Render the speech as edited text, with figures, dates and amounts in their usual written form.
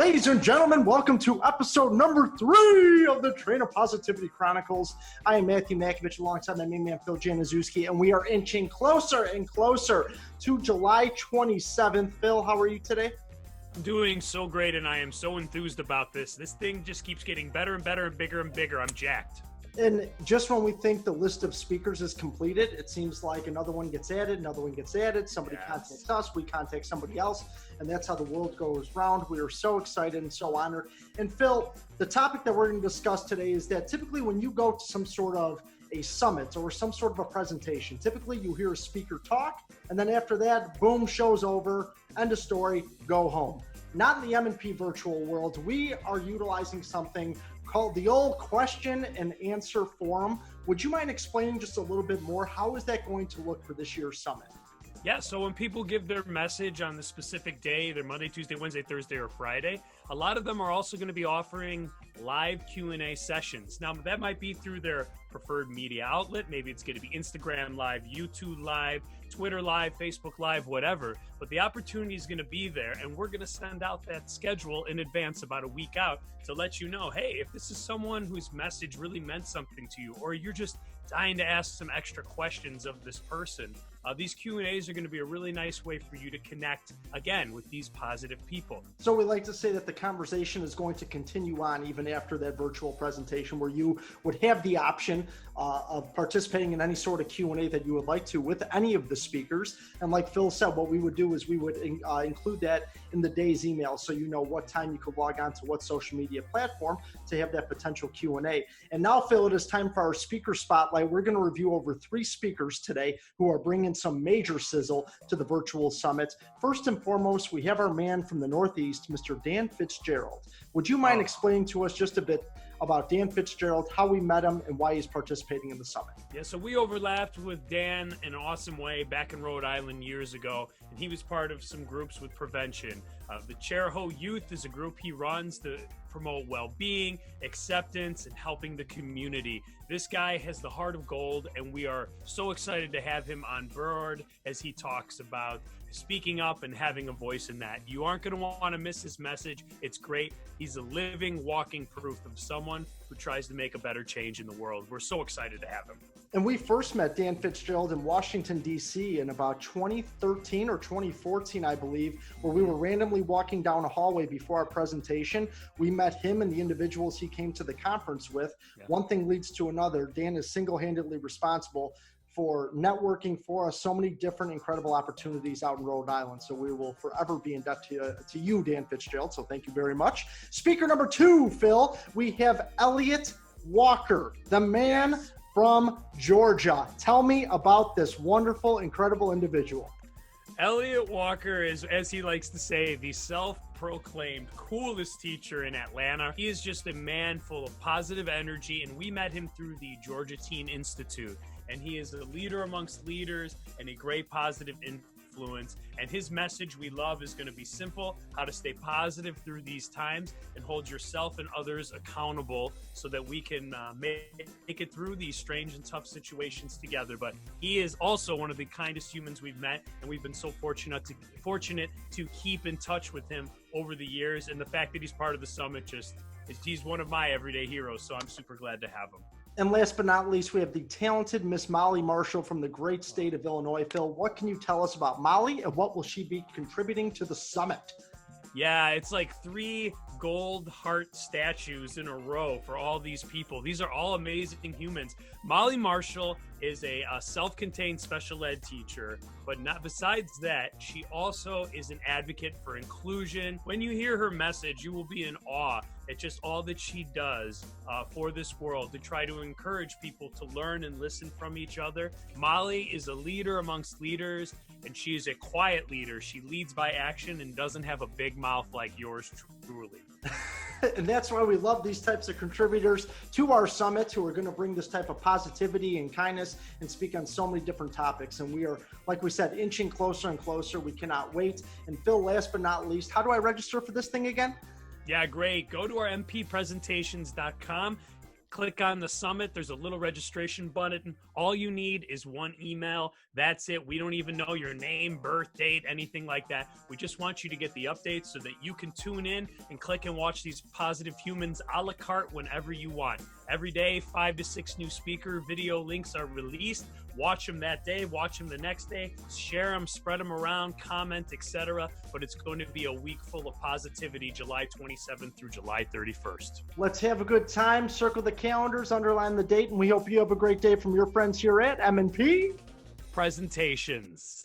Ladies and gentlemen, welcome to episode number 3 of the Trainer Positivity Chronicles. I am Matthew Makovich alongside my main man, Phil Januszewski, and we are inching closer and closer to July 27th. Phil, how are you today? I'm doing so great, and I am so enthused about this. This thing just keeps getting better and better and bigger and bigger. I'm jacked. And just when we think the list of speakers is completed, it seems like another one gets added, somebody contacts us, we contact somebody else, and that's how the world goes round. We are so excited and so honored. And Phil, the topic that we're going to discuss today is that typically when you go to some sort of a summit or some sort of a presentation, typically you hear a speaker talk, and then after that, boom, show's over, end of story, go home. Not in the M&P virtual world. We are utilizing something called the old question and answer forum. Would you mind explaining just a little bit more? How is that going to look for this year's summit? Yeah, so when people give their message on the specific day, their Monday, Tuesday, Wednesday, Thursday, or Friday, a lot of them are also going to be offering live Q&A sessions. Now, that might be through their preferred media outlet. Maybe it's going to be Instagram Live, YouTube Live, Twitter Live, Facebook Live, whatever. But the opportunity is going to be there, and we're going to send out that schedule in advance about a week out to let you know, hey, if this is someone whose message really meant something to you, or you're just dying to ask some extra questions of this person, these Q&As are going to be a really nice way for you to connect, again, with these positive people. So we like to say that the conversation is going to continue on even after that virtual presentation, where you would have the option of participating in any sort of Q&A that you would like to with any of the speakers. And like Phil said, what we would do is we would include that in the day's email, so you know what time you could log on to what social media platform to have that potential Q&A. And now, Phil, it is time for our speaker spotlight. We're going to review over 3 speakers today who are bringing some major sizzle to the virtual summit. First and foremost, we have our man from the Northeast, Mr. Dan Fitzgerald. Would you mind explaining to us just a bit about Dan Fitzgerald, how we met him, and why he's participating in the summit? Yeah, so we overlapped with Dan in an awesome way back in Rhode Island years ago, and he was part of some groups with prevention. The Cheraho Youth is a group he runs to promote well-being, acceptance, and helping the community. This guy has the heart of gold, and we are so excited to have him on board as he talks about speaking up and having a voice in that. You aren't going to want to miss his message. It's great. He's a living, walking proof of someone who tries to make a better change in the world. We're so excited to have him. And we first met Dan Fitzgerald in Washington, D.C. in about 2013 or 2014, I believe, where we were randomly walking down a hallway before our presentation. We met him and the individuals he came to the conference with. Yeah. One thing leads to another. Dan is single-handedly responsible for networking for us so many different incredible opportunities out in Rhode Island. So we will forever be in debt to you, Dan Fitzgerald. So thank you very much. Speaker number 2, Phil, we have Elliot Walker, the man from Georgia. Tell me about this wonderful, incredible individual. Elliot Walker is, as he likes to say, the self-proclaimed coolest teacher in Atlanta. He is just a man full of positive energy, and we met him through the Georgia Teen Institute. And he is a leader amongst leaders and a great positive influence. And his message we love is going to be simple: how to stay positive through these times and hold yourself and others accountable so that we can make it through these strange and tough situations together. But he is also one of the kindest humans we've met, and we've been so fortunate to keep in touch with him over the years. And the fact that he's part of the summit he's one of my everyday heroes. So I'm super glad to have him. And last but not least, we have the talented Miss Molly Marshall from the great state of Illinois. Phil, what can you tell us about Molly, and what will she be contributing to the summit? Yeah, it's like 3 gold heart statues in a row for all these people. These are all amazing humans. Molly Marshall is a self-contained special ed teacher, but not besides that, she also is an advocate for inclusion. When you hear her message, you will be in awe at just all that she does for this world to try to encourage people to learn and listen from each other. Molly is a leader amongst leaders, and she is a quiet leader. She leads by action and doesn't have a big mouth like yours truly. And that's why we love these types of contributors to our summit, who are going to bring this type of positivity and kindness and speak on so many different topics. And we are, like we said, inching closer and closer. We cannot wait. And Phil, last but not least, how do I register for this thing again? Yeah, great. Go to our mppresentations.com. click on the summit. There's a little registration button. All you need is one email. That's it. We don't even know your name, birth date, anything like that. We just want you to get the updates so that you can tune in and click and watch these positive humans a la carte whenever you want. Every day, 5 to 6 new speaker video links are released. Watch them that day, watch them the next day, share them, spread them around, comment, etc. But it's going to be a week full of positivity, July 27th through July 31st. Let's have a good time. Circle the calendars, underline the date, and we hope you have a great day from your friends here at M&P Presentations.